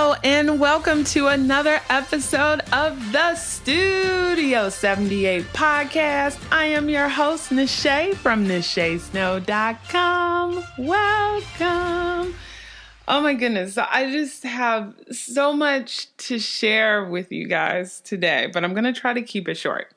Hello, and welcome to another episode of the Studio 78 podcast. I am your host, Nache from NacheSnow.com. Welcome. Oh my goodness. So I just have so much to share with you guys today, but I'm going to try to keep it short.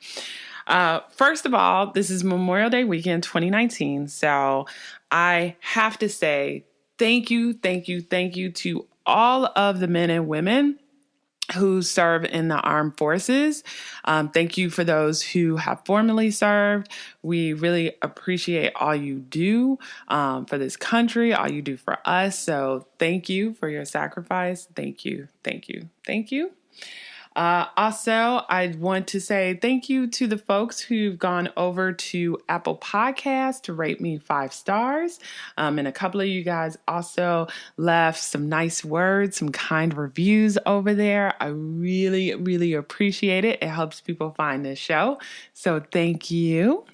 First of all, this is Memorial Day weekend 2019. So I have to say thank you to all of the men and women who serve in the armed forces. Thank you for those who have formerly served. We really appreciate all you do for this country, all you do for us. So thank you for your sacrifice. Thank you. Also, I want to say thank you to the folks who've gone over to Apple Podcasts to rate me 5 stars. And a couple of you guys also left some nice words, some kind reviews over there. I really appreciate it. It helps people find this show. So thank you.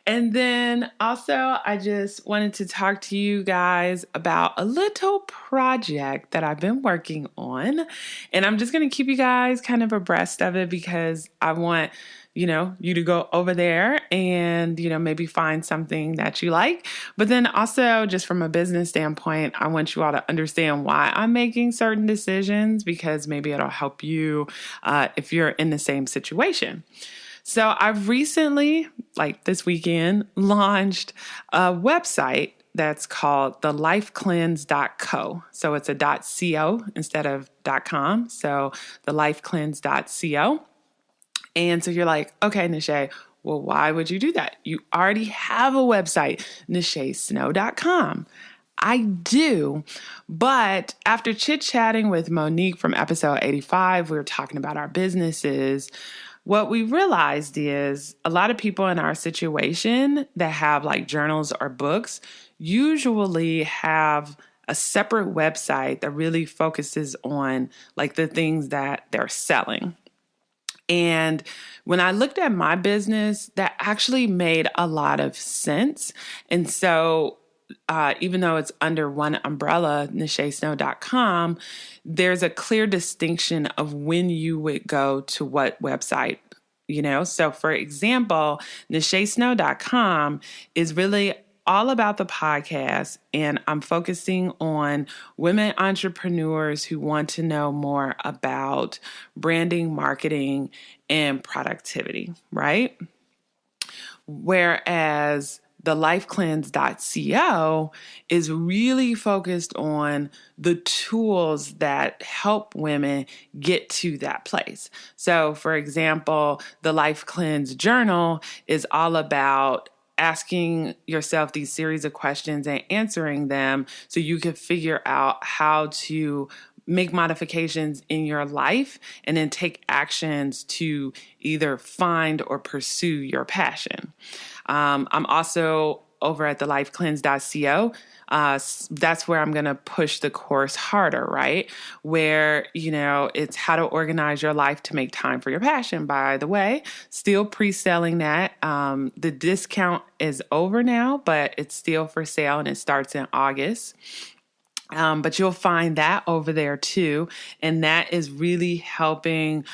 And then also, I just wanted to talk to you guys about a little project that I've been working on. And I'm just going to keep you guys kind of abreast of it because I want, you to go over there and, maybe find something that you like. But then also, just from a business standpoint, I want you all to understand why I'm making certain decisions because maybe it'll help you if you're in the same situation. So I've recently, this weekend, launched a website that's called thelifecleanse.co. So it's a .co instead of .com. So thelifecleanse.co. And so you're like, okay, Nache, well, why would you do that? You already have a website, NacheSnow.com. I do, but after chit-chatting with Monique from episode 85, we were talking about our businesses. What we realized is a lot of people in our situation that have journals or books usually have a separate website that really focuses on the things that they're selling. And when I looked at my business, that actually made a lot of sense. And so even though it's under one umbrella, NacheSnow.com, there's a clear distinction of when you would go to what website, So for example, NacheSnow.com is really all about the podcast, and I'm focusing on women entrepreneurs who want to know more about branding, marketing, and productivity, right? Whereas thelifecleanse.co is really focused on the tools that help women get to that place. So, for example, the Life Cleanse Journal is all about asking yourself these series of questions and answering them so you can figure out how to make modifications in your life and then take actions to either find or pursue your passion. I'm also over at thelifecleanse.co. That's where I'm going to push the course harder, right? Where, it's how to organize your life to make time for your passion. By the way, still pre-selling that. The discount is over now, but it's still for sale and it starts in August. But you'll find that over there too. And that is really helping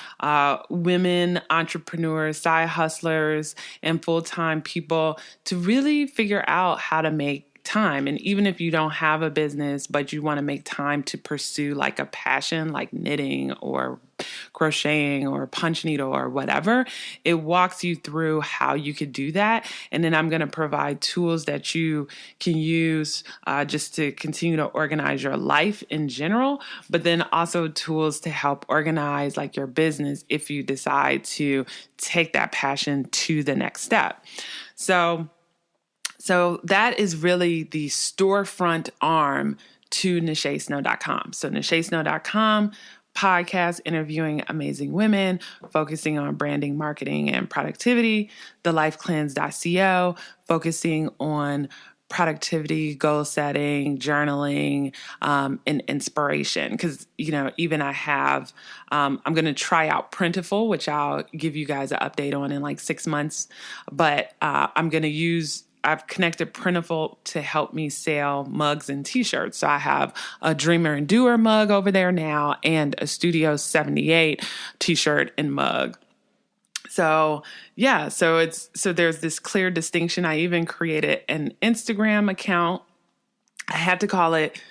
women, entrepreneurs, side hustlers, and full-time people to really figure out how to make time. And even if you don't have a business, but you want to make time to pursue a passion like knitting or crocheting or punch needle or whatever, it walks you through how you could do that. And then I'm going to provide tools that you can use just to continue to organize your life in general, but then also tools to help organize your business if you decide to take that passion to the next step. So that is really the storefront arm to NacheSnow.com. So NacheSnow.com, podcast interviewing amazing women, focusing on branding, marketing, and productivity. TheLifeCleanse.co, focusing on productivity, goal setting, journaling, and inspiration. Because, even I have, I'm going to try out Printful, which I'll give you guys an update on in 6 months. But I'm going to use I've connected Printful to help me sell mugs and t-shirts. So I have a Dreamer and Doer mug over there now and a Studio 78 t-shirt and mug. So yeah, so there's this clear distinction. I even created an Instagram account. I had to call it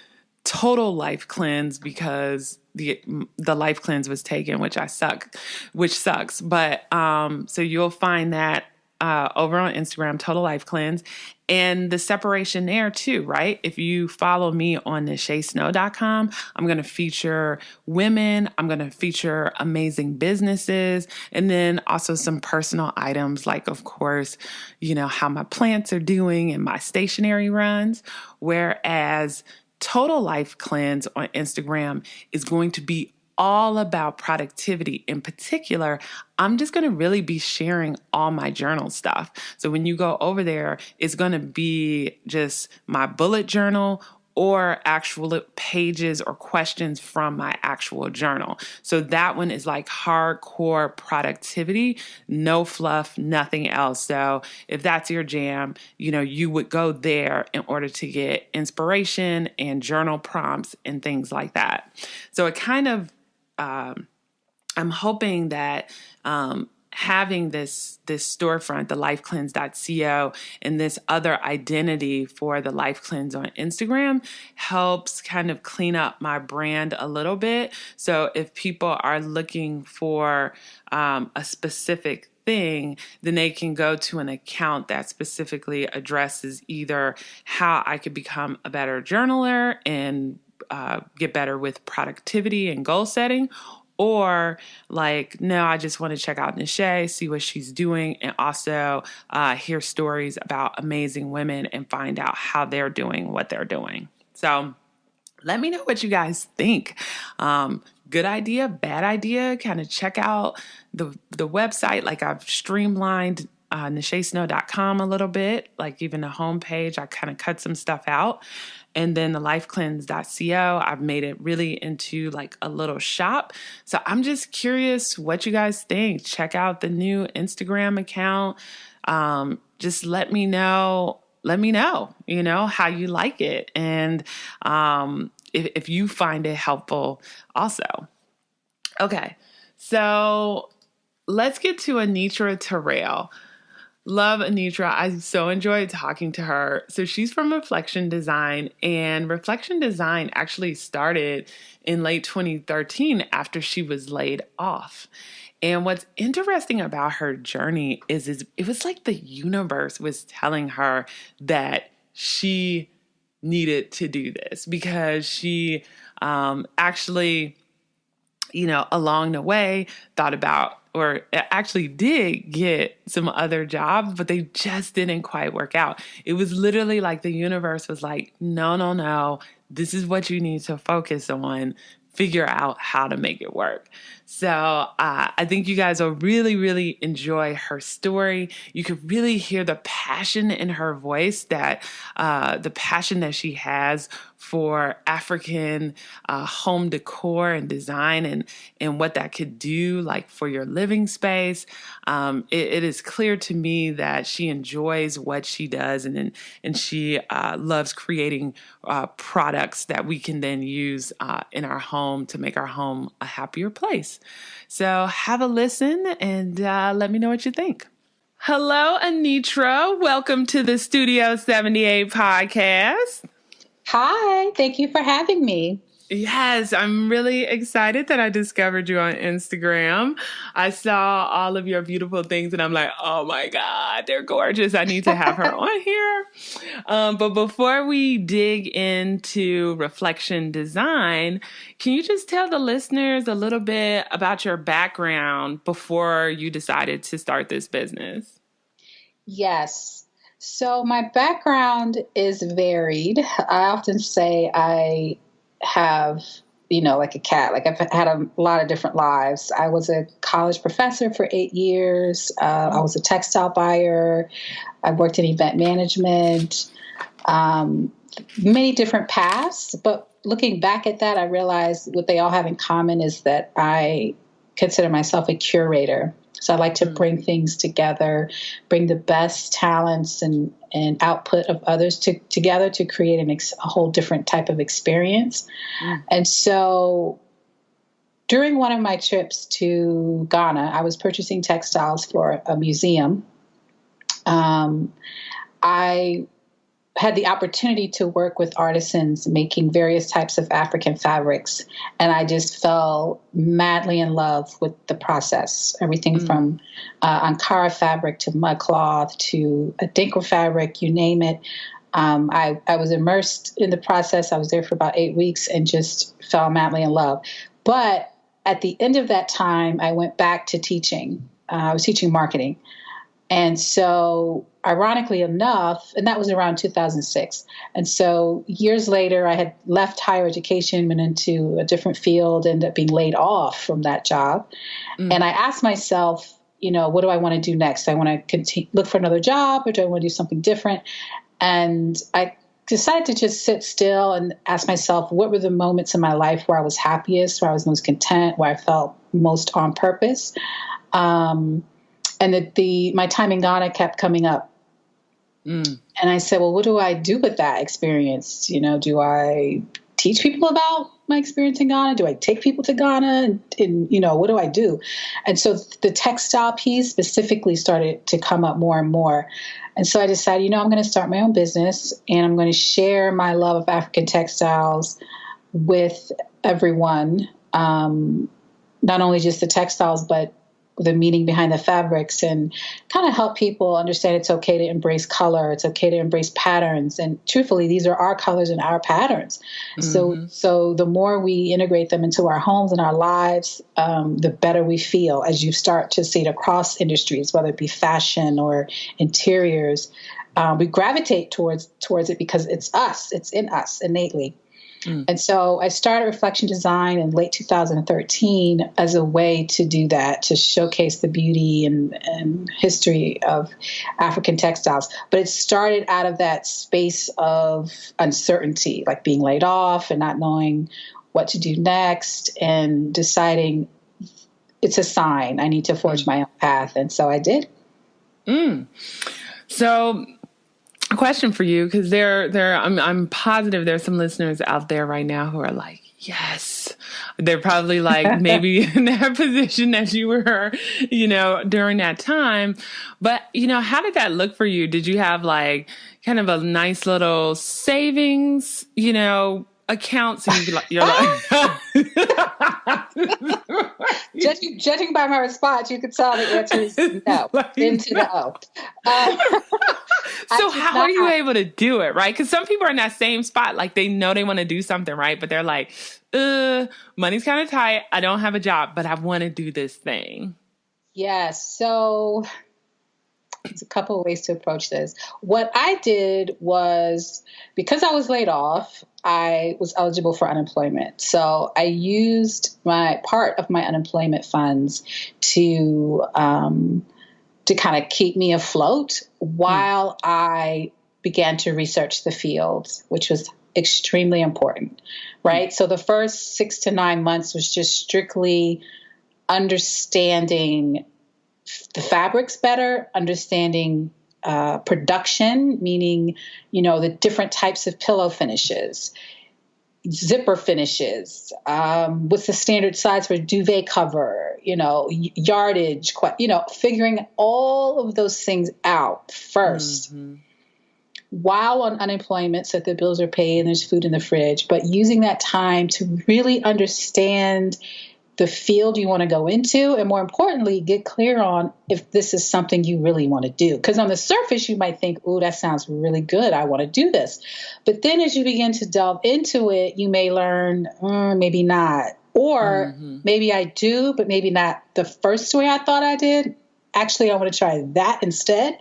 Total Life Cleanse because the life cleanse was taken, which sucks. But so you'll find that over on Instagram, Total Life Cleanse, and the separation there too, right? If you follow me on NacheSnow.com, I'm going to feature women. I'm going to feature amazing businesses, and then also some personal items like, of course, how my plants are doing and my stationery runs. Whereas Total Life Cleanse on Instagram is going to be all about productivity. In particular, I'm just going to really be sharing all my journal stuff. So when you go over there, it's going to be just my bullet journal or actual pages or questions from my actual journal. So that one is like hardcore productivity, no fluff, nothing else. So if that's your jam, you would go there in order to get inspiration and journal prompts and things like that. So it kind of, I'm hoping that having this storefront, the lifecleanse.co, and this other identity for the Life Cleanse on Instagram helps kind of clean up my brand a little bit. So if people are looking for a specific thing, then they can go to an account that specifically addresses either how I could become a better journaler and get better with productivity and goal setting, or like, no, I just want to check out Nache, see what she's doing, and also hear stories about amazing women and find out how they're doing what they're doing. So let me know what you guys think. Good idea, bad idea, kind of check out the website. Like I've streamlined NacheSnow.com a little bit, like even the homepage, I kind of cut some stuff out. And then the lifecleanse.co, I've made it really into like a little shop. So I'm just curious what you guys think. Check out the new Instagram account. Just let me know, how you like it. And if you find it helpful also. Okay, so let's get to Anitra Terrell. Love Anitra. I so enjoyed talking to her. So she's from Reflektion Design, and Reflektion Design actually started in late 2013 after she was laid off. And what's interesting about her journey is it was like the universe was telling her that she needed to do this because she actually, along the way thought about or actually did get some other jobs, but they just didn't quite work out. It was literally like the universe was like, no, this is what you need to focus on. Figure out how to make it work. So I think you guys will really, really enjoy her story. You could really hear the passion in her voice, that the passion that she has for African home decor and design and what that could do like for your living space. It is clear to me that she enjoys what she does and she loves creating products that we can then use in our home to make our home a happier place. So have a listen and let me know what you think. Hello, Anitra. Welcome to the Studio 78 podcast. Hi, thank you for having me. Yes, I'm really excited that I discovered you on Instagram. I saw all of your beautiful things and I'm like, oh my God, they're gorgeous. I need to have her on here. But before we dig into Reflektion Design, can you just tell the listeners a little bit about your background before you decided to start this business? Yes. So my background is varied. I often say I have, like a cat, like I've had a lot of different lives. I was a college professor for 8 years. I was a textile buyer. I worked in event management, many different paths. But looking back at that, I realized what they all have in common is that I consider myself a curator. So I like to bring things together, bring the best talents and and output of others together to create a whole different type of experience. And so during one of my trips to Ghana, I was purchasing textiles for a museum. I had the opportunity to work with artisans making various types of African fabrics. And I just fell madly in love with the process, everything from Ankara fabric to mud cloth to a Decor fabric, you name it. I was immersed in the process. I was there for about 8 weeks and just fell madly in love. But at the end of that time, I went back to teaching. I was teaching marketing. And so ironically enough, and that was around 2006. And so years later, I had left higher education, went into a different field, ended up being laid off from that job. And I asked myself, what do I want to do next? I want to continue, look for another job, or do I want to do something different? And I decided to just sit still and ask myself, what were the moments in my life where I was happiest, where I was most content, where I felt most on purpose? And my time in Ghana kept coming up. And I said, well, what do I do with that experience? Do I teach people about my experience in Ghana? Do I take people to Ghana? And what do I do? And so the textile piece specifically started to come up more and more. And so I decided, I'm going to start my own business, and I'm going to share my love of African textiles with everyone. Not only just the textiles, but the meaning behind the fabrics, and kind of help people understand it's okay to embrace color. It's okay to embrace patterns. And truthfully, these are our colors and our patterns. So the more we integrate them into our homes and our lives, the better we feel as you start to see it across industries, whether it be fashion or interiors. We gravitate towards it because it's us. It's in us innately. And so I started Reflektion Design in late 2013 as a way to do that, to showcase the beauty and history of African textiles. But it started out of that space of uncertainty, like being laid off and not knowing what to do next, and deciding it's a sign. I need to forge my own path. And so I did. So a question for you, because I'm positive there's some listeners out there right now who are like, yes. They're probably like maybe in that position as you were, during that time. But, how did that look for you? Did you have like kind of a nice little savings, account? So you're like, Judging by my response, you could tell the answer is no, into the O. So how are you able to do it, right? Because some people are in that same spot, like they know they want to do something, right? But they're like, money's kind of tight. I don't have a job, but I want to do this thing. Yes. So there's a couple of ways to approach this. What I did was, because I was laid off, I was eligible for unemployment. So I used part of my unemployment funds to kind of keep me afloat while I began to research the field, which was extremely important, right? So the first 6 to 9 months was just strictly understanding the fabrics better, understanding production, meaning, the different types of pillow finishes, zipper finishes, what's the standard size for duvet cover, yardage, figuring all of those things out first while on unemployment so that the bills are paid and there's food in the fridge, but using that time to really understand the field you want to go into, and more importantly, get clear on if this is something you really want to do. Because on the surface, you might think, "Ooh, that sounds really good. I want to do this." But then as you begin to delve into it, you may learn, maybe not. Or maybe I do, but maybe not the first way I thought I did. Actually, I want to try that instead.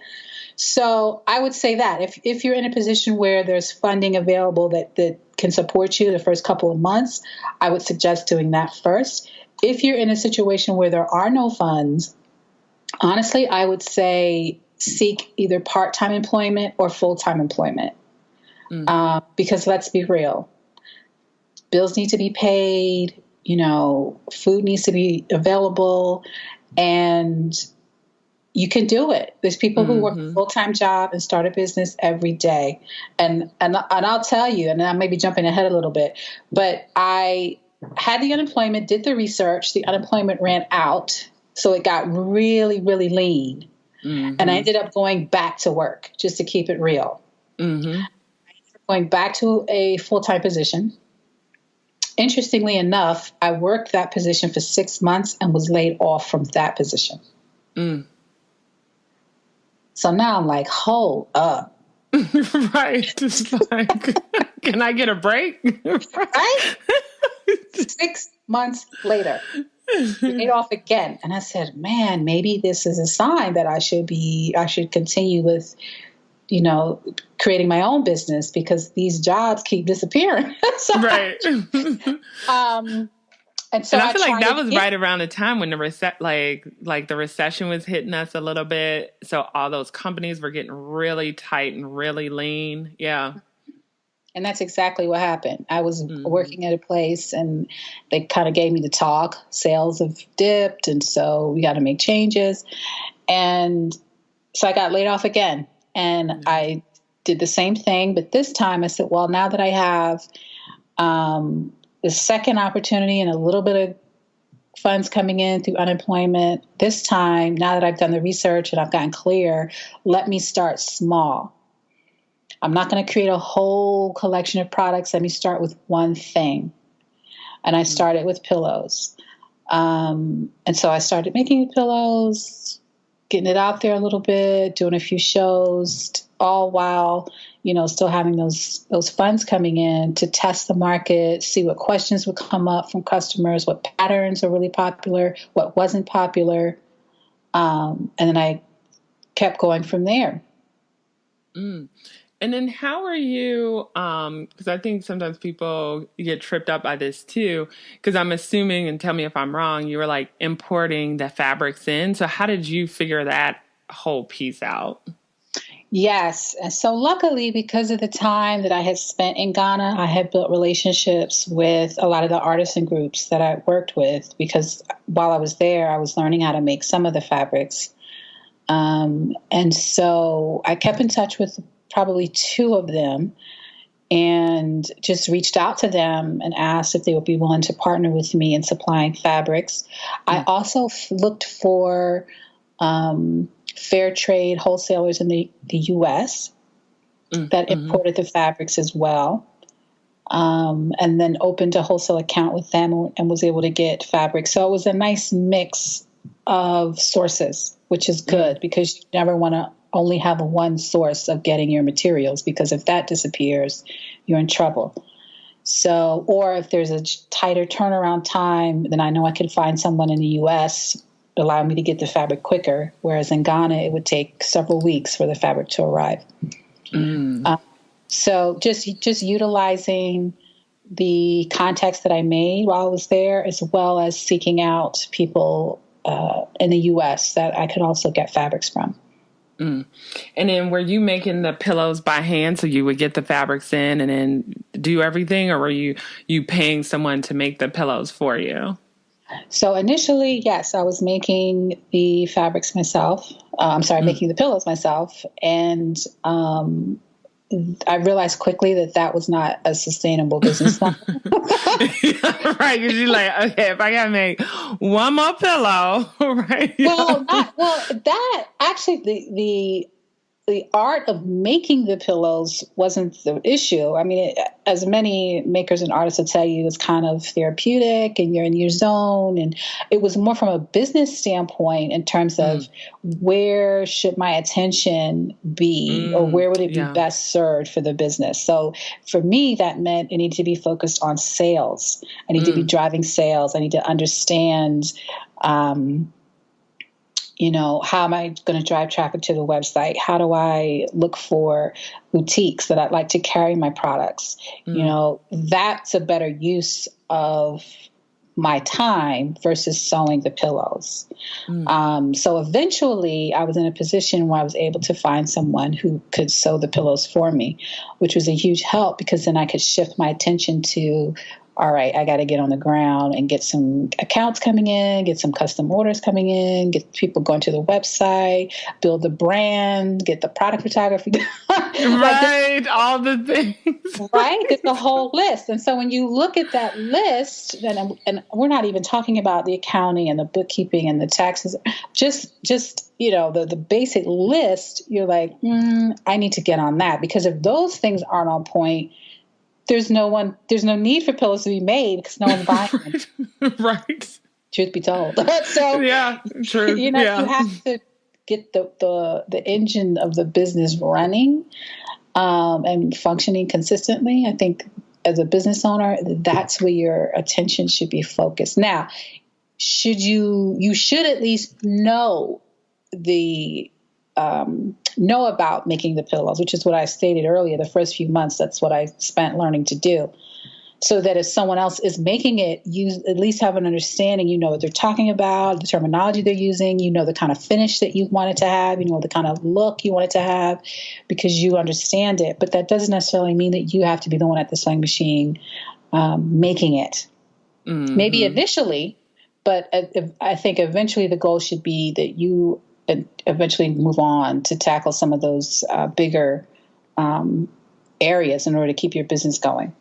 So I would say that if you're in a position where there's funding available that can support you the first couple of months, I would suggest doing that first. If you're in a situation where there are no funds, honestly, I would say seek either part-time employment or full-time employment. Because let's be real, bills need to be paid, food needs to be available, and you can do it. There's people who work a Mm-hmm. full-time job and start a business every day. And I'll tell you, and I may be jumping ahead a little bit, but I had the unemployment, did the research, the unemployment ran out. So it got really, really lean. Mm-hmm. And I ended up going back to work just to keep it real. Mm-hmm. Going back to a full-time position. Interestingly enough, I worked that position for 6 months and was laid off from that position. Mm. So now I'm like, hold up. Right. Just like, can I get a break? Right? 6 months later, laid off again. And I said, man, maybe this is a sign that I should continue with, creating my own business because these jobs keep disappearing. Right. And so I feel like that was right around the time when the the recession was hitting us a little bit. So all those companies were getting really tight and really lean. Yeah. And that's exactly what happened. I was working at a place and they kind of gave me the talk. Sales have dipped. And so we got to make changes. And so I got laid off again. And I did the same thing. But this time I said, well, now that I have the second opportunity and a little bit of funds coming in through unemployment, this time, now that I've done the research and I've gotten clear, let me start small. I'm not going to create a whole collection of products. Let me start with one thing. And I started with pillows. And so I started making pillows, getting it out there a little bit, doing a few shows, all while, still having those funds coming in to test the market, see what questions would come up from customers, what patterns are really popular, what wasn't popular. And then I kept going from there. Mm. And then how are you, because I think sometimes people get tripped up by this too, because I'm assuming, and tell me if I'm wrong, you were like importing the fabrics in. So how did you figure that whole piece out? Yes. And so luckily, because of the time that I had spent in Ghana, I had built relationships with a lot of the artisan groups that I worked with, because while I was there, I was learning how to make some of the fabrics. And so I kept in touch with probably two of them and just reached out to them and asked if they would be willing to partner with me in supplying fabrics. I also looked for fair trade wholesalers in the U.S. that imported the fabrics as well, and then opened a wholesale account with them and was able to get fabrics. So it was a nice mix of sources, which is good because you never want to only have one source of getting your materials, because if that disappears, you're in trouble. So, or if there's a tighter turnaround time, then I know I can find someone in the U.S. allow me to get the fabric quicker, whereas in Ghana, it would take several weeks for the fabric to arrive. So just utilizing the contacts that I made while I was there, as well as seeking out people in the U.S. that I could also get fabrics from. And then were you making the pillows by hand? So you would get the fabrics in and then do everything, or were you paying someone to make the pillows for you? So initially, yes, I was making the fabrics myself. Making the pillows myself. And I realized quickly that was not a sustainable business model. Right, because you're like, okay, if I gotta make one more pillow, right? That actually the art of making the pillows wasn't the issue. I mean, as many makers and artists will tell you, it's kind of therapeutic and you're in your zone. And it was more from a business standpoint in terms of where should my attention be, or where would it be best served for the business. So for me, that meant it needed to be focused on sales. I need to be driving sales. I need to understand how am I going to drive traffic to the website? How do I look for boutiques that I'd like to carry my products? That's a better use of my time versus sewing the pillows. So eventually I was in a position where I was able to find someone who could sew the pillows for me, which was a huge help, because then I could shift my attention to all right, I got to get on the ground and get some accounts coming in, get some custom orders coming in, get people going to the website, build the brand, get the product photography done. Right. All the things. Right? It's a whole list. And so when you look at that list, and we're not even talking about the accounting and the bookkeeping and the taxes, just the basic list, you're like, I need to get on that, because if those things aren't on point, there's no need for pillows to be made because no one's buying them. Right. Truth be told. So yeah, true. You have to get the engine of the business running and functioning consistently. I think as a business owner, that's where your attention should be focused. Now, you should at least know about making the pillows, which is what I stated earlier. The first few months, that's what I spent learning to do, so that if someone else is making it, you at least have an understanding. You know what they're talking about, the terminology they're using. You know the kind of finish that you want it to have. You know the kind of look you want it to have, because you understand it. But that doesn't necessarily mean that you have to be the one at the sewing machine making it. Mm-hmm. Maybe initially, but I think eventually the goal should be that you eventually move on to tackle some of those bigger areas in order to keep your business going.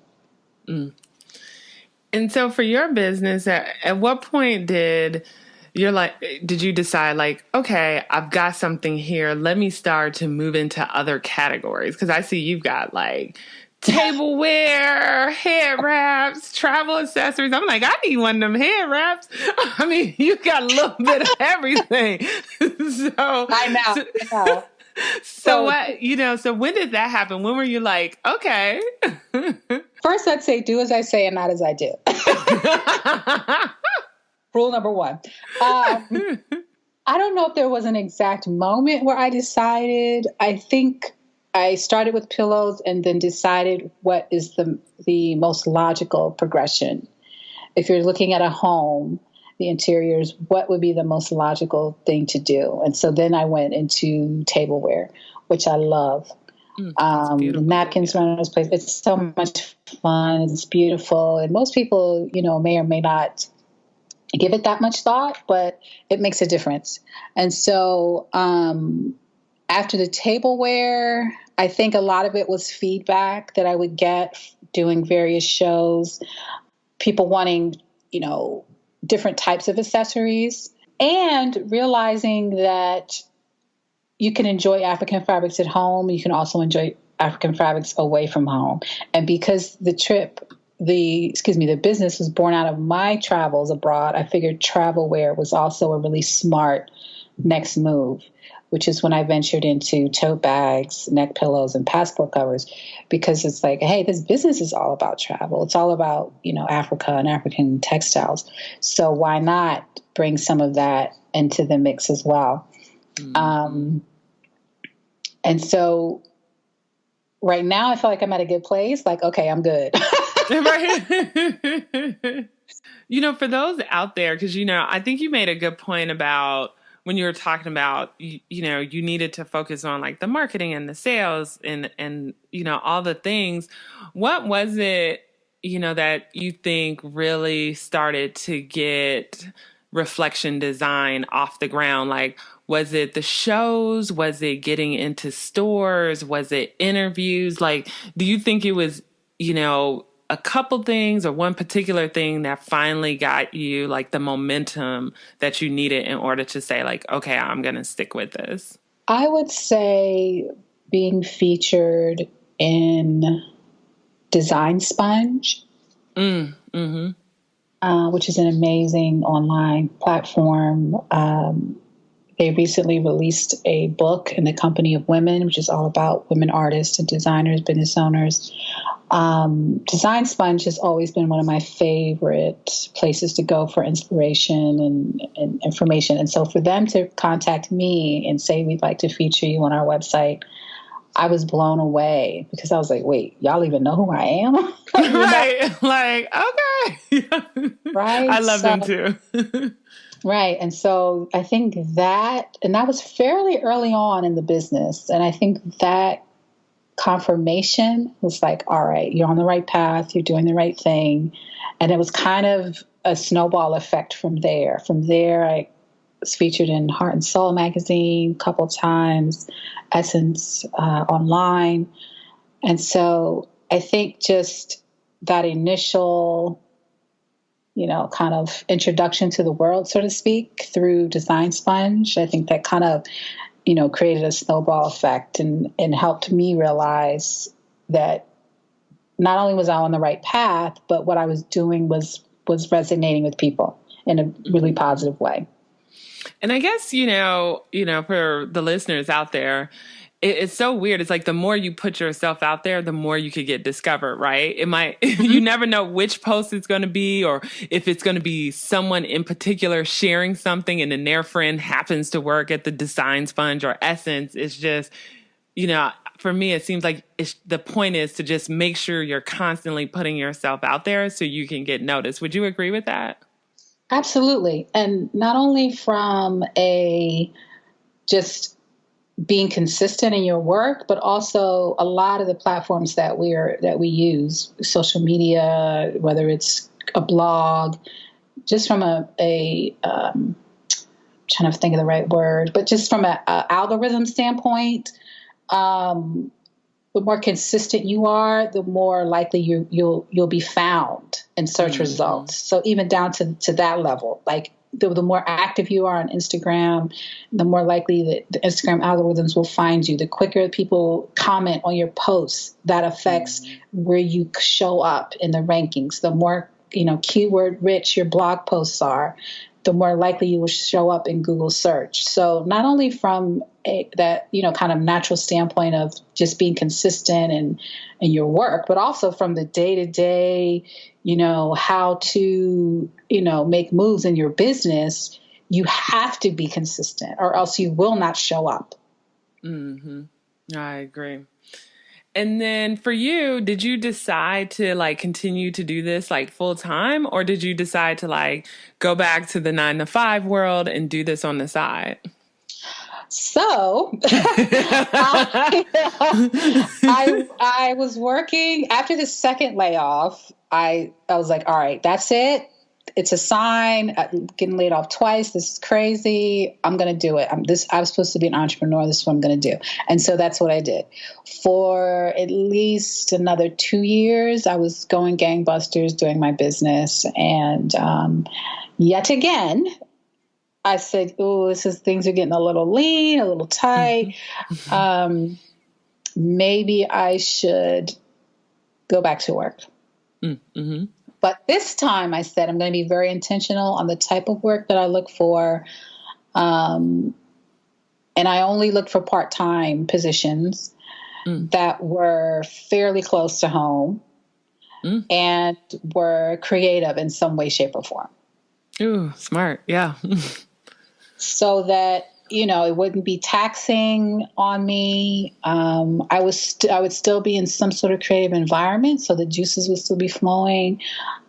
Mm. And so for your business, at what point did you decide like, okay, I've got something here, let me start to move into other categories? Because I see you've got like tableware, head wraps, travel accessories. I'm like, I need one of them head wraps. I mean, you got a little bit of everything. So I know. So what, so when did that happen? When were you like, okay? First, I'd say do as I say and not as I do. Rule number one. I don't know if there was an exact moment where I decided. I think I started with pillows and then decided what is the most logical progression. If you're looking at a home, the interiors, what would be the most logical thing to do? And so then I went into tableware, which I love. Napkins run this place. It's so much fun. It's beautiful. And most people, may or may not give it that much thought, but it makes a difference. And so after the tableware, I think a lot of it was feedback that I would get doing various shows, people wanting, different types of accessories, and realizing that you can enjoy African fabrics at home. You can also enjoy African fabrics away from home. And because the business was born out of my travels abroad, I figured travel wear was also a really smart next move, which is when I ventured into tote bags, neck pillows, and passport covers, because it's like, hey, this business is all about travel. It's all about, Africa and African textiles. So why not bring some of that into the mix as well? Mm-hmm. And so right now I feel like I'm at a good place. Like, okay, I'm good. Right. For those out there, because, I think you made a good point about when you were talking about, you needed to focus on like the marketing and the sales and all the things. What was it, that you think really started to get Reflektion Design off the ground? Like, was it the shows? Was it getting into stores? Was it interviews? Like, do you think it was, a couple things or one particular thing that finally got you like the momentum that you needed in order to say like, okay, I'm going to stick with this? I would say being featured in Design Sponge, which is an amazing online platform. They recently released a book in the company of women, which is all about women artists and designers, business owners. Design Sponge has always been one of my favorite places to go for inspiration and information. And so for them to contact me and say, we'd like to feature you on our website, I was blown away, because I was like, wait, y'all even know who I am? Right. Like, okay. Right. I love them too. Right. And so I think that was fairly early on in the business. And I think that confirmation was like, all right, you're on the right path, you're doing the right thing. And it was kind of a snowball effect from there. From there, I was featured in Heart and Soul magazine a couple times, Essence online. And so I think just that initial, kind of introduction to the world, so to speak, through Design Sponge, I think that kind of, created a snowball effect and helped me realize that not only was I on the right path, but what I was doing was resonating with people in a really positive way. And I guess, for the listeners out there, it's so weird. It's like the more you put yourself out there, the more you could get discovered, right? It might, you never know which post it's going to be, or if it's going to be someone in particular sharing something and then their friend happens to work at the Design Sponge or Essence. It's just, for me, it seems like the point is to just make sure you're constantly putting yourself out there so you can get noticed. Would you agree with that? Absolutely. And not only from just being consistent in your work, but also a lot of the platforms that we use, social media, whether it's a blog, just from a trying to think of the right word, but just from a algorithm standpoint, the more consistent you are, the more likely you'll be found in search results. So even down to that level, like the more active you are on Instagram, the more likely that the Instagram algorithms will find you. The quicker people comment on your posts, that affects where you show up in the rankings. The more, keyword rich your blog posts are, the more likely you will show up in Google search. So not only from that, kind of natural standpoint of just being consistent in your work, but also from the day-to-day, how to, make moves in your business, you have to be consistent or else you will not show up. Mm-hmm. I agree. And then for you, did you decide to continue to do this full time, or did you decide to go back to the 9-to-5 world and do this on the side? So I was working after the second layoff. I was like, all right, that's it. It's a sign. I'm getting laid off twice. This is crazy. I'm going to do it. I was supposed to be an entrepreneur. This is what I'm going to do. And so that's what I did. For at least another 2 years, I was going gangbusters doing my business. And yet again, I said, oh, things are getting a little lean, a little tight. Maybe I should go back to work. Mm-hmm. But this time I said, I'm going to be very intentional on the type of work that I look for. And I only looked for part-time positions that were fairly close to home and were creative in some way, shape, or form. Ooh, smart. Yeah. So that, it wouldn't be taxing on me. I would still be in some sort of creative environment, so the juices would still be flowing.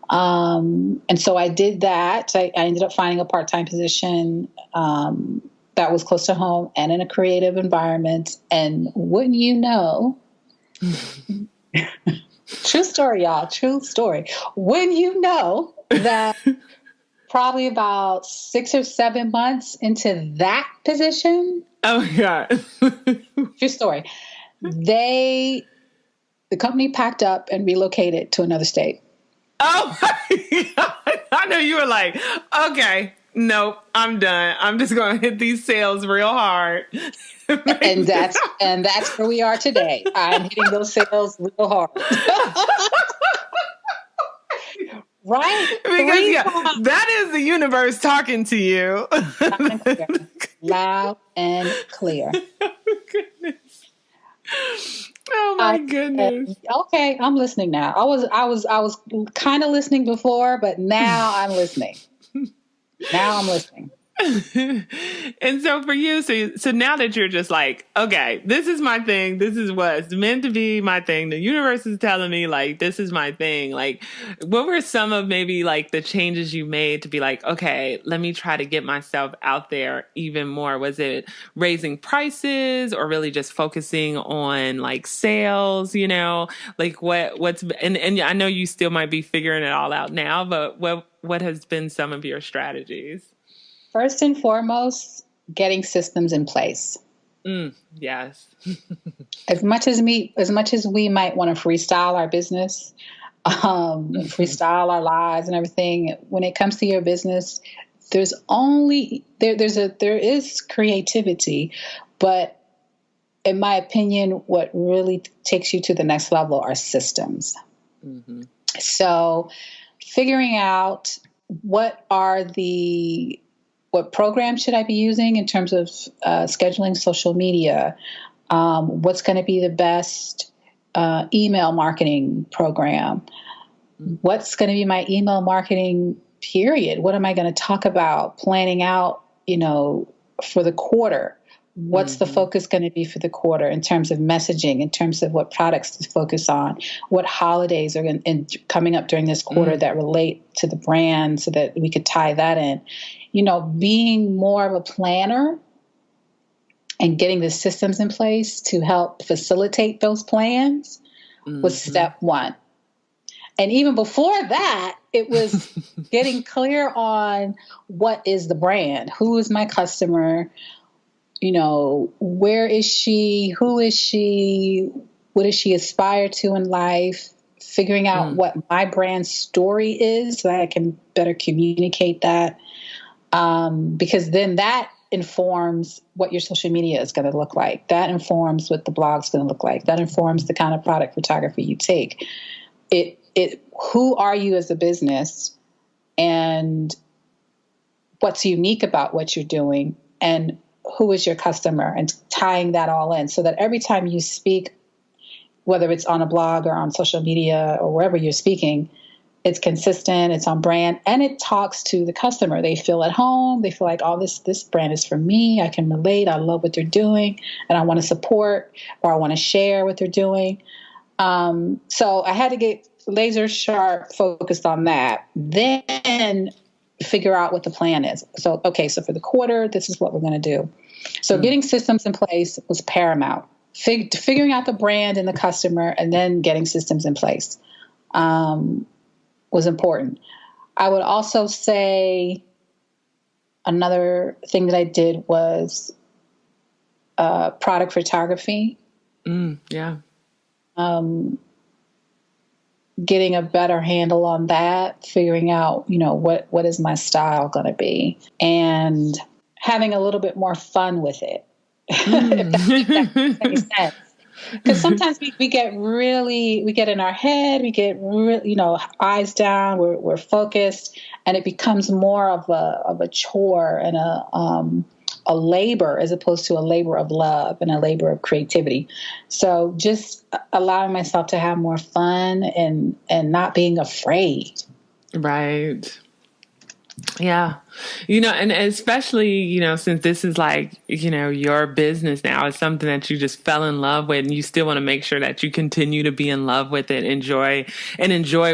And so I did that. I ended up finding a part-time position that was close to home and in a creative environment. And wouldn't you know, true story, y'all, true story. Wouldn't you know that probably about 6 or 7 months into that position. Oh, God. True story. The company packed up and relocated to another state. Oh, my God. I know you were like, okay, nope, I'm done. I'm just going to hit these sales real hard. and that's where we are today. I'm hitting those sales real hard. Right? Because that is the universe talking to you. Loud and clear. Oh, goodness. Oh my goodness. Okay, I'm listening now. I was kind of listening before, but now I'm listening. Now I'm listening. And so for you, so now that you're just like, okay, this is my thing. This is what's meant to be my thing. The universe is telling me like, this is my thing. Like, what were some of maybe like the changes you made to be like, okay, let me try to get myself out there even more? Was it raising prices or really just focusing on like sales, you know, like and I know you still might be figuring it all out now, but what has been some of your strategies? First and foremost, getting systems in place. Yes. As much as we might want to freestyle our business, freestyle our lives and everything, when it comes to your business, there is creativity, but in my opinion, what really takes you to the next level are systems. Mm-hmm. So figuring out what programs should I be using in terms of scheduling social media? What's going to be the best email marketing program? What's going to be my email marketing period? What am I going to talk about? Planning out, for the quarter. What's the focus going to be for the quarter in terms of messaging, in terms of what products to focus on, what holidays are coming up during this quarter that relate to the brand so that we could tie that in. Being more of a planner and getting the systems in place to help facilitate those plans was step one. And even before that, it was getting clear on what is the brand, who is my customer, where is she? Who is she? What does she aspire to in life? Figuring out what my brand story is so that I can better communicate that. Because then that informs what your social media is going to look like. That informs what the blog's going to look like. That informs the kind of product photography you take. Who are you as a business and what's unique about what you're doing and who is your customer, and tying that all in so that every time you speak, whether it's on a blog or on social media or wherever you're speaking, it's consistent, it's on brand, and it talks to the customer. They feel at home. They feel like, oh, this brand is for me. I can relate. I love what they're doing, and I want to support or I want to share what they're doing. So I had to get laser sharp focused on that. Then figure out what the plan is. So for the quarter, this is what we're going to do. So getting systems in place was paramount. Figuring out the brand and the customer, and then getting systems in place was important. I would also say another thing that I did was product photography. Yeah. Getting a better handle on that, figuring out, what is my style going to be, and having a little bit more fun with it. If that makes sense. Because sometimes we get in our head, we get eyes down, we're focused, and it becomes more of a chore and a labor as opposed to a labor of love and a labor of creativity. So just allowing myself to have more fun and not being afraid. Right. Yeah. And especially, since this is like, your business now, it's something that you just fell in love with, and you still want to make sure that you continue to be in love with it, enjoy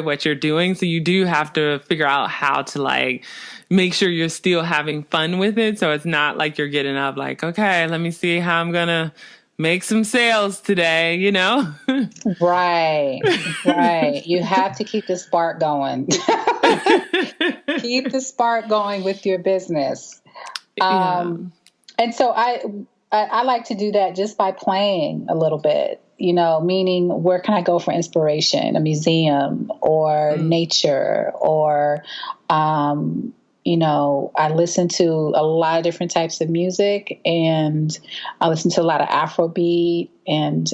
what you're doing. So you do have to figure out how to like make sure you're still having fun with it. So it's not like you're getting up like, okay, let me see how I'm going to make some sales today, Right. You have to keep the spark going. Keep the spark going with your business. And so I like to do that just by playing a little bit, meaning where can I go for inspiration? A museum or nature or, I listen to a lot of different types of music, and I listen to a lot of Afrobeat and,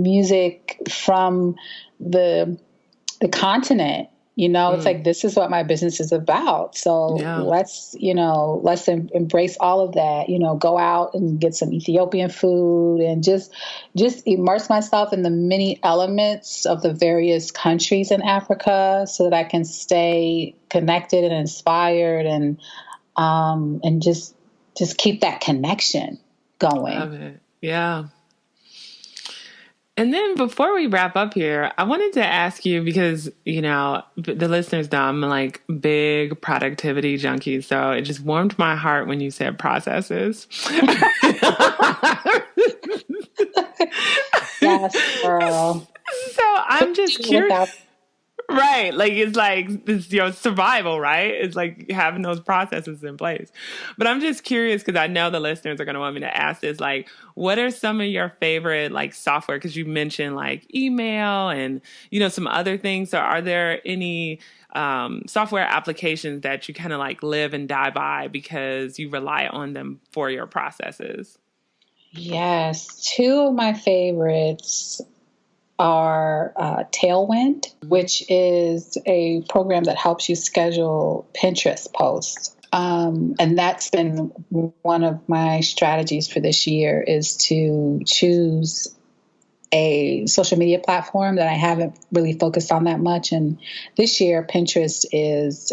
music from the continent. It's like, this is what my business is about. So let's embrace all of that, go out and get some Ethiopian food and just immerse myself in the many elements of the various countries in Africa so that I can stay connected and inspired and and just keep that connection going. Love it. Yeah. And then before we wrap up here, I wanted to ask you because, the listeners know I'm like big productivity junkie. So it just warmed my heart when you said processes. Yes, girl. So I'm just curious. Right. Like, it's your survival, right? It's like having those processes in place. But I'm just curious because I know the listeners are going to want me to ask this. Like, what are some of your favorite, like, software? Because you mentioned, like, email and, some other things. So are there any software applications that you kind of, like, live and die by because you rely on them for your processes? Yes. Two of my favorites are Tailwind, which is a program that helps you schedule Pinterest posts. And that's been one of my strategies for this year, is to choose a social media platform that I haven't really focused on that much. And this year, Pinterest is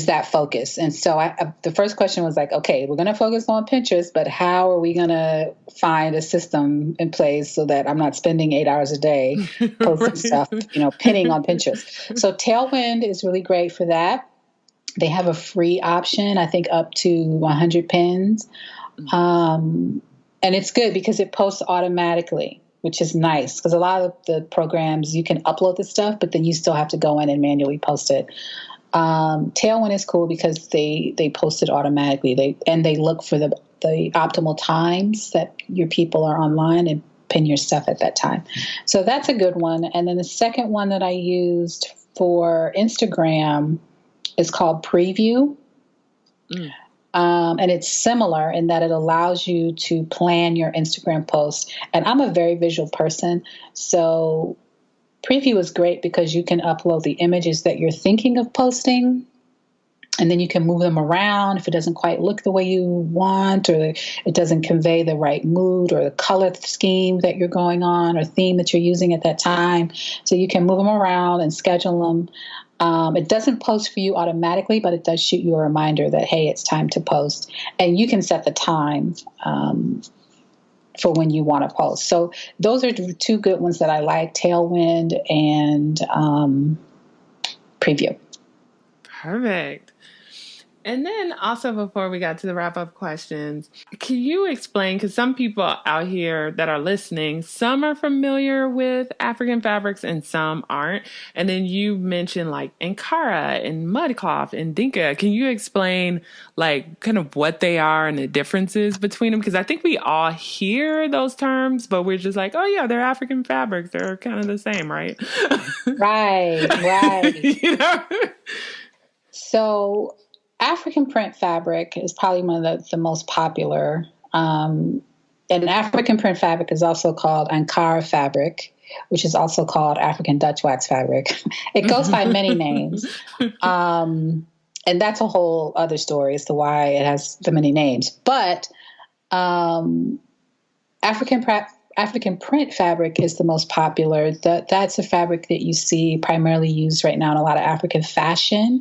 that focus. And so the first question was like, okay, we're going to focus on Pinterest, but how are we going to find a system in place so that I'm not spending 8 hours a day posting stuff, pinning on Pinterest. So Tailwind is really great for that. They have a free option, I think up to 100 pins. And it's good because it posts automatically, which is nice because a lot of the programs, you can upload the stuff, but then you still have to go in and manually post it. Tailwind is cool because they post it automatically. They look for the optimal times that your people are online and pin your stuff at that time. So that's a good one. And then the second one that I used for Instagram is called Preview. And it's similar in that it allows you to plan your Instagram posts. And I'm a very visual person, so Preview is great because you can upload the images that you're thinking of posting, and then you can move them around if it doesn't quite look the way you want, or it doesn't convey the right mood or the color scheme that you're going on or theme that you're using at that time. So you can move them around and schedule them. It doesn't post for you automatically, but it does shoot you a reminder that, hey, it's time to post. And you can set the time for when you want to post. So those are two good ones that I like, Tailwind and Preview. Perfect. And then also before we got to the wrap-up questions, can you explain, because some people out here that are listening, some are familiar with African fabrics and some aren't. And then you mentioned like Ankara and mudcloth and Dinka. Can you explain like kind of what they are and the differences between them? Because I think we all hear those terms, but we're just like, oh yeah, they're African fabrics. They're kind of the same, right? Right. So African print fabric is probably one of the most popular. And African print fabric is also called Ankara fabric, which is also called African Dutch wax fabric. It goes by many names. And that's a whole other story as to why it has so many names. But African print fabric is the most popular. That's a fabric that you see primarily used right now in a lot of African fashion.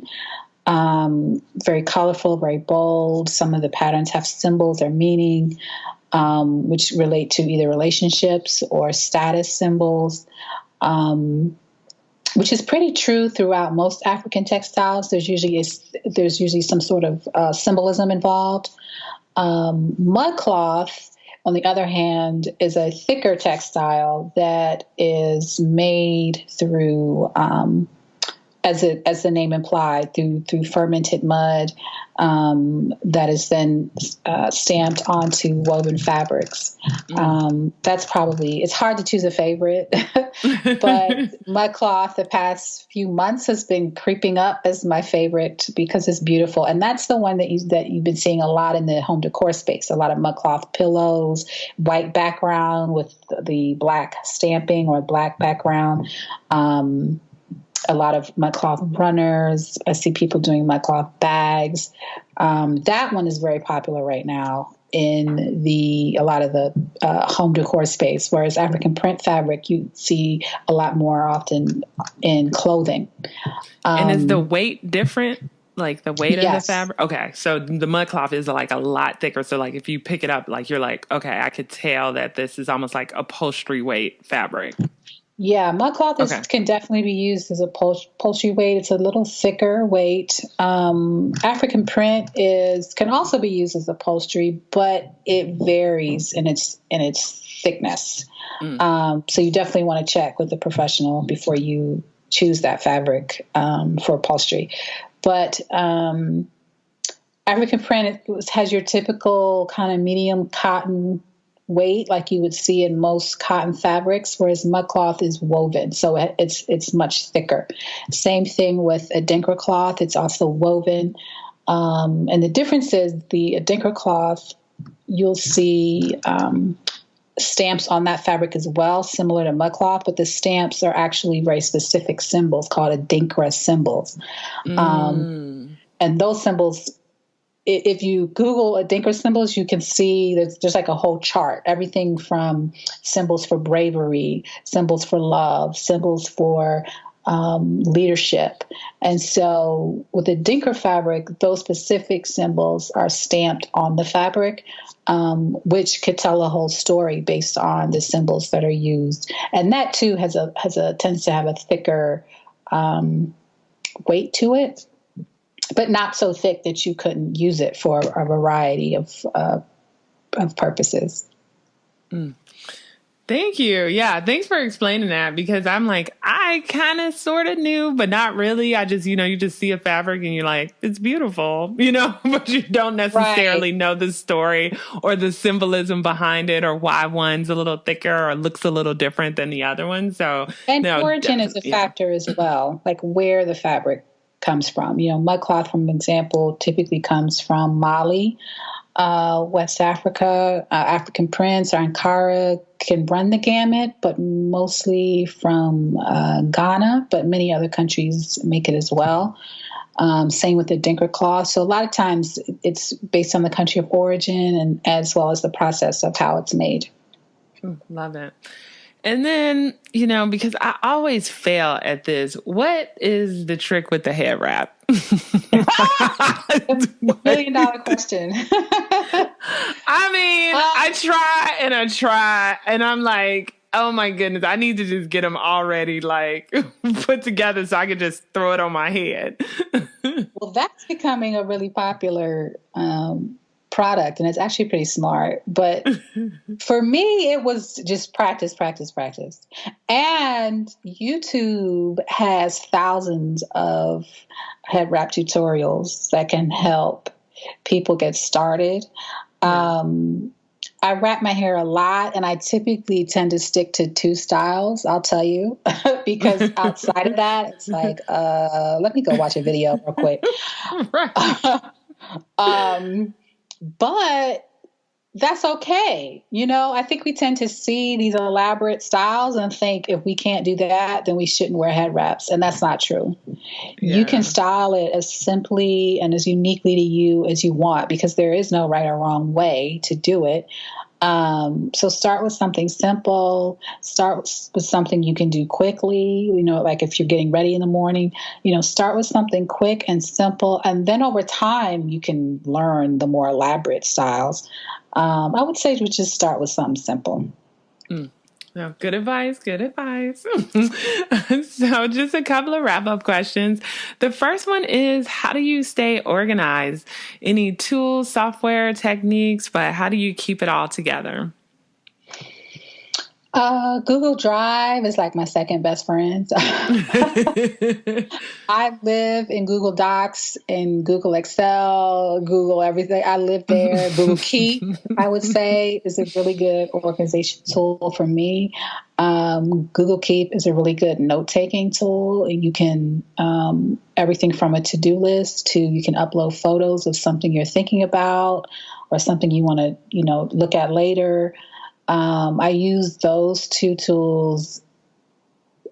Very colorful, very bold. Some of the patterns have symbols or meaning, which relate to either relationships or status symbols, which is pretty true throughout most African textiles. There's usually some sort of symbolism involved. Mudcloth, on the other hand, is a thicker textile that is made through as the name implied, through fermented mud that is then stamped onto woven fabrics. That's probably, it's hard to choose a favorite, but mudcloth the past few months has been creeping up as my favorite because it's beautiful. And that's the one that you've been seeing a lot in the home decor space, a lot of mudcloth pillows, white background with the black stamping or black background. A lot of mudcloth runners. I see people doing mudcloth bags. That one is very popular right now in a lot of the home decor space, whereas African print fabric you see a lot more often in clothing. And is the weight different? Like the weight of the Yes. fabric? Okay. So the mud cloth is like a lot thicker. So like if you pick it up, like you're like, okay, I could tell that this is almost like upholstery weight fabric. Yeah, mud cloth Okay. can definitely be used as a upholstery weight. It's a little thicker weight. African print can also be used as upholstery, but it varies in its thickness. So you definitely want to check with a professional before you choose that fabric for upholstery. But African print has your typical kind of medium cotton weight, like you would see in most cotton fabrics, whereas mud cloth is woven, so it's much thicker. Same thing with a Decor cloth; it's also woven, and the difference is the Decor cloth, you'll see stamps on that fabric as well, similar to mud cloth, but the stamps are actually very specific symbols called Adinkra symbols, and those symbols. If you Google Adinkra symbols, you can see there's like a whole chart. Everything from symbols for bravery, symbols for love, symbols for leadership. And so with the Adinkra fabric, those specific symbols are stamped on the fabric, which could tell a whole story based on the symbols that are used. And that too tends to have a thicker weight to it, but not so thick that you couldn't use it for a variety of purposes. Thank you. Yeah, thanks for explaining that, because I'm like, I kind of sort of knew, but not really. I just, you just see a fabric and you're like, it's beautiful, but you don't necessarily know the story or the symbolism behind it or why one's a little thicker or looks a little different than the other one. So, and origin is a factor as well, like where the fabric comes from. Mud cloth, for example, typically comes from Mali, West Africa. African prints or Ankara can run the gamut, but mostly from Ghana, but many other countries make it as well. Same with the Decor cloth. So a lot of times it's based on the country of origin and as well as the process of how it's made. Love it. And then, because I always fail at this, what is the trick with the head wrap? That's $1 million question. I mean, I try, and I'm like, oh my goodness, I need to just get them already like put together so I can just throw it on my head. Well, that's becoming a really popular product, and it's actually pretty smart. But for me, it was just practice. And YouTube has thousands of head wrap tutorials that can help people get started. I wrap my hair a lot, and I typically tend to stick to 2 styles, I'll tell you, because outside of that, it's like, let me go watch a video real quick. But that's okay. I think we tend to see these elaborate styles and think if we can't do that, then we shouldn't wear head wraps. And that's not true. Yeah. You can style it as simply and as uniquely to you as you want, because there is no right or wrong way to do it. So start with something simple, start with something you can do quickly, like if you're getting ready in the morning, start with something quick and simple. And then over time, you can learn the more elaborate styles. I would say we just start with something simple. No, good advice. So just a couple of wrap-up questions. The first one is, how do you stay organized? Any tools, software, techniques, but how do you keep it all together? Google Drive is like my second best friend. I live in Google Docs and Google Excel, Google everything. I live there. Google Keep, I would say, is a really good organization tool for me. Google Keep is a really good note-taking tool. You can, everything from a to-do list to you can upload photos of something you're thinking about or something you want to, look at later. I use those 2 tools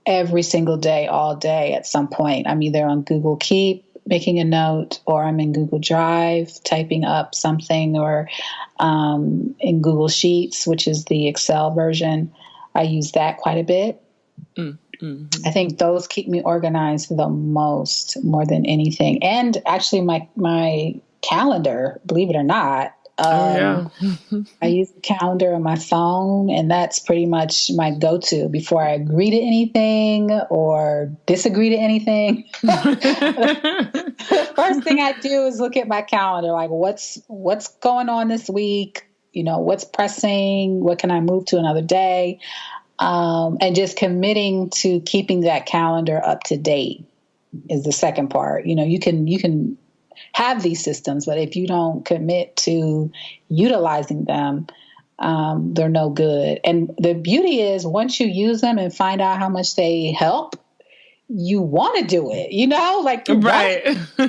every single day, all day at some point. I'm either on Google Keep making a note, or I'm in Google Drive typing up something, or in Google Sheets, which is the Excel version. I use that quite a bit. I think those keep me organized the most, more than anything. And actually my calendar, believe it or not, I use the calendar on my phone, and that's pretty much my go-to before I agree to anything or disagree to anything. The first thing I do is look at my calendar, like what's going on this week, what's pressing, what can I move to another day, and just committing to keeping that calendar up to date is the second part. You can have these systems, but if you don't commit to utilizing them, they're no good. And the beauty is once you use them and find out how much they help, you want to do it, like you right. Want your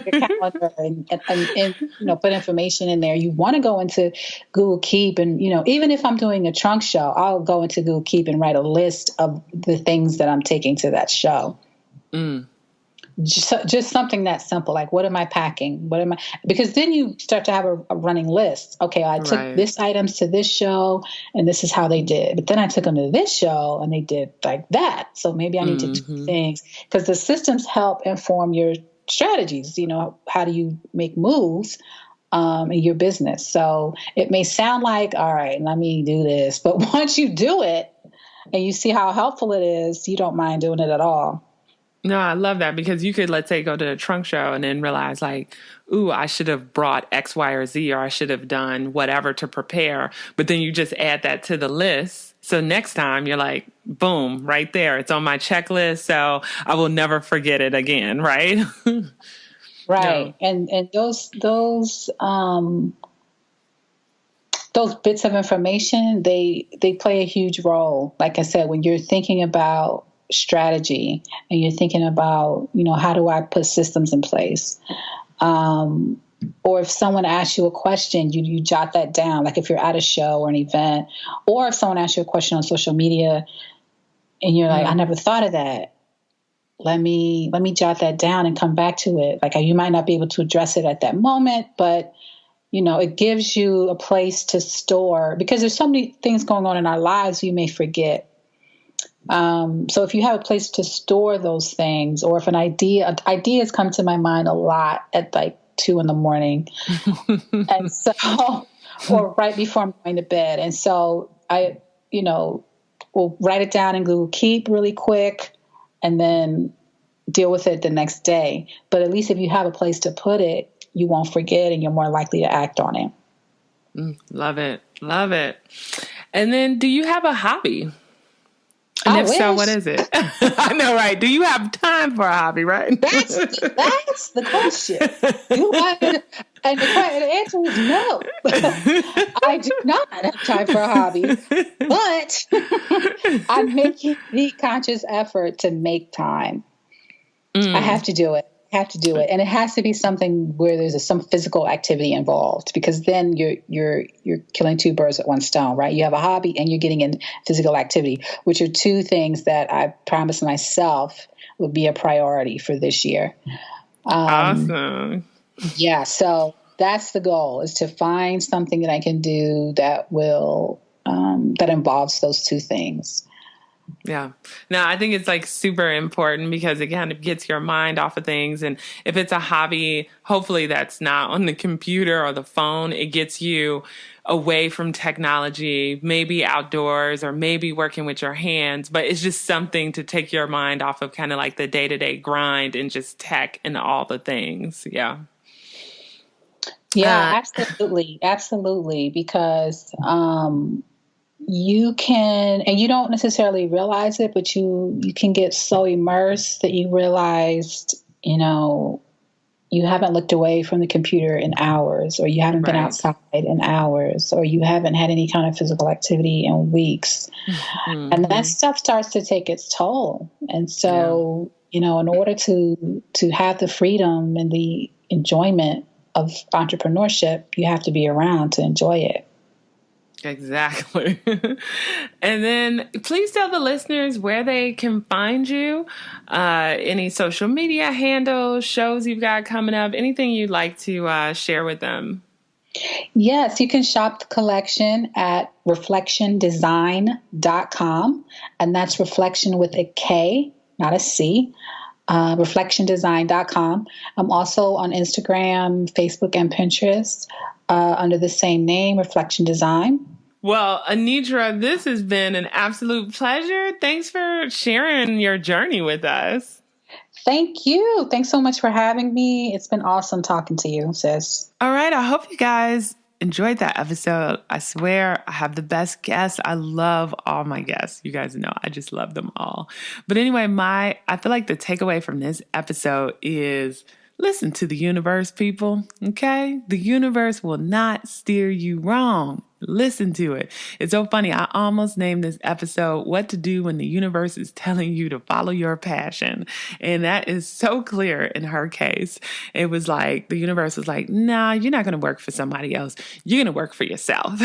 calendar and put information in there. You want to go into Google Keep and, even if I'm doing a trunk show, I'll go into Google Keep and write a list of the things that I'm taking to that show. Just something that simple, like what am I packing? Because then you start to have a running list. Okay, I took this items to this show and this is how they did. But then I took them to this show and they did like that. So maybe I need to do things, because the systems help inform your strategies. How do you make moves in your business? So it may sound like, all right, let me do this. But once you do it and you see how helpful it is, you don't mind doing it at all. No, I love that, because you could, let's say, go to a trunk show and then realize like, ooh, I should have brought X, Y, or Z, or I should have done whatever to prepare. But then you just add that to the list. So next time you're like, boom, right there. It's on my checklist. So I will never forget it again. Right. Right. No. And those bits of information, they play a huge role. Like I said, when you're thinking about strategy and you're thinking about, how do I put systems in place? Or if someone asks you a question, you jot that down. Like if you're at a show or an event, or if someone asks you a question on social media and you're like, I never thought of that. Let me jot that down and come back to it. Like you might not be able to address it at that moment, but it gives you a place to store, because there's so many things going on in our lives you may forget. So if you have a place to store those things, or if ideas come to my mind a lot at like 2 a.m. and so, or right before I'm going to bed. And so I, will write it down in Google Keep really quick and then deal with it the next day. But at least if you have a place to put it, you won't forget and you're more likely to act on it. Love it. Love it. And then do you have a hobby? And if so, what is it? I know, right? Do you have time for a hobby, right? That's the question. And the answer is no. I do not have time for a hobby, but I'm making the conscious effort to make time. I have to do it. And it has to be something where there's some physical activity involved, because then you're killing two birds with one stone, right? You have a hobby and you're getting in physical activity, which are two things that I promised myself would be a priority for this year. Awesome. Yeah. So that's the goal, is to find something that I can do that will, that involves those two things. Yeah. No, I think it's like super important, because it kind of gets your mind off of things. And if it's a hobby, hopefully that's not on the computer or the phone. It gets you away from technology, maybe outdoors, or maybe working with your hands. But it's just something to take your mind off of kind of like the day-to-day grind and just tech and all the things. Yeah. Yeah, absolutely. Absolutely. Because, you can, and you don't necessarily realize it, but you can get so immersed that you realized, you haven't looked away from the computer in hours, or you haven't been outside in hours, or you haven't had any kind of physical activity in weeks. Mm-hmm. And that stuff starts to take its toll. And so, in order to have the freedom and the enjoyment of entrepreneurship, you have to be around to enjoy it. Exactly. And then please tell the listeners where they can find you, any social media handles, shows you've got coming up, anything you'd like to share with them. Yes, you can shop the collection at reflectiondesign.com, and that's reflection with a K, not a C, reflectiondesign.com. I'm also on Instagram, Facebook, and Pinterest under the same name, Reflection Design. Well, Anitra, this has been an absolute pleasure. Thanks for sharing your journey with us. Thank you. Thanks so much for having me. It's been awesome talking to you, sis. All right. I hope you guys enjoyed that episode. I swear I have the best guests. I love all my guests. You guys know I just love them all. But anyway, I feel like the takeaway from this episode is listen to the universe, people. Okay? The universe will not steer you wrong. Listen to it. It's so funny. I almost named this episode What to Do When the Universe is Telling You to Follow Your Passion. And that is so clear in her case. It was like the universe was like, nah, you're not going to work for somebody else. You're going to work for yourself.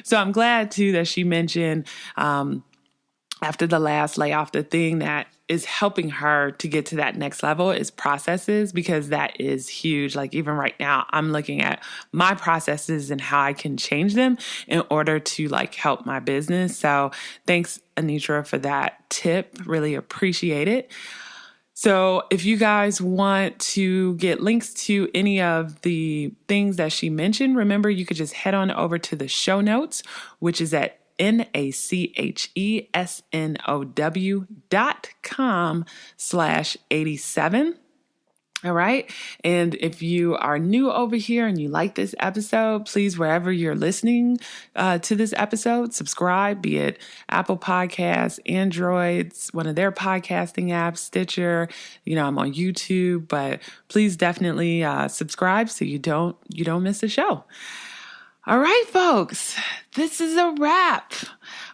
So I'm glad too that she mentioned after the last layoff, the thing that is helping her to get to that next level is processes, because that is huge. Like even right now, I'm looking at my processes and how I can change them in order to like help my business. So thanks, Anitra, for that tip. Really appreciate it. So if you guys want to get links to any of the things that she mentioned, remember you could just head on over to the show notes, which is at NACHESNOW.com/87. All right. And if you are new over here and you like this episode, please, wherever you're listening to this episode, subscribe, be it Apple Podcasts, Androids, one of their podcasting apps, Stitcher. I'm on YouTube, but please definitely subscribe so you don't miss a show. All right, folks, this is a wrap.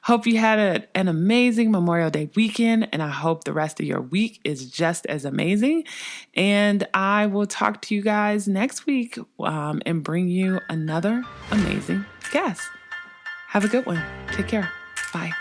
Hope you had an amazing Memorial Day weekend, and I hope the rest of your week is just as amazing. And I will talk to you guys next week and bring you another amazing guest. Have a good one. Take care. Bye.